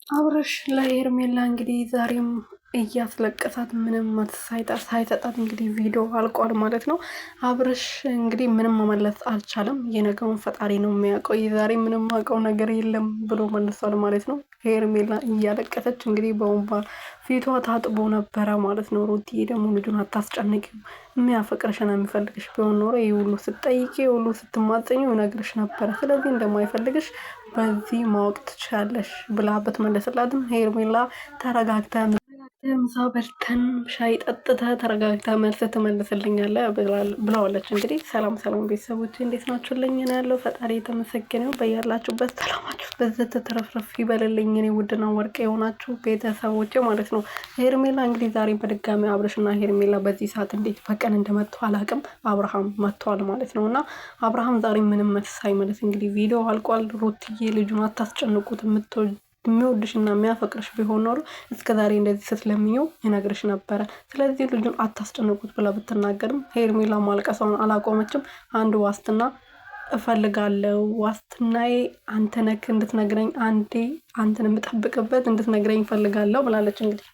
አብርሽ ለሄርሜላ እንግዲህ ዛሬም እያስለቀሳት ምንም ሳይሰጣት እንግዲህ ቪዲዮ አልቋል ማለት ነው። አብርሽ እንግዲህ ምንም መመለስ አልቻለም። የነገውን ፈጣሪ ነው የሚያውቀው። የዛሬ ምንም አውቀው ነገር የለም ብሎ መልሷል ማለት ነው። ሄርሜላ እያለቀሰች እንግዲህ በወንባ ፊቷ ታጥቦ ነበረ ማለት ነው። ሩትዬ ደግሞ ልጁን አታስጨንቂው፣ የሚያፈቅርሽና የሚፈልግሽ ቢሆን ኖሮ ይህ ሁሉ ስትጠይቂ ሁሉ ስትማጸኙ ይነግርሽ ነበረ። ስለዚህ እንደማይፈልግሽ በዚህ ማወቅ ትችላለሽ ብላ ብትመለስላትም ሄርሜላ ተረጋግተ ምሳ በልተን ሻይ ጠጥተህ ተረጋግተህ መልስ ትመልስልኛለህ ብለዋለች። እንግዲህ ሰላም ሰላም ቤተሰቦች እንዴት ናችሁልኝ? ነው ያለው። ፈጣሪ የተመሰገነው። በያላችሁበት ሰላማችሁ በዘት ተረፍረፍ ይበልልኝ። እኔ ውድና ወርቅ የሆናችሁ ቤተሰቦች ማለት ነው። ሄርሜላ እንግዲህ ዛሬ በድጋሚ አብርሽና ሄርሜላ በዚህ ሰዓት እንዴት በቀን እንደመጡ አላውቅም። አብርሃም መጥቷል ማለት ነው። እና አብርሃም ዛሬ ምንም መልስ ሳይመለስ እንግዲህ ቪዲዮ አልቋል። ሩትዬ ልጁን አታስጨንቁት፣ የሚወድሽና የሚያፈቅርሽ ቢሆን ኖሮ እስከዛሬ እንደዚህ ስትለምኘው ይነግርሽ ነበረ። ስለዚህ ልጁን አታስጨንቁት ብላ ብትናገርም ሄርሜላ ማልቀሷን አላቆመችም። አንድ ዋስትና እፈልጋለሁ፣ ዋስትናዬ አንተ ነክ እንድትነግረኝ፣ አንዴ አንተን የምጠብቅበት እንድትነግረኝ እፈልጋለሁ ብላለች። እንግዲህ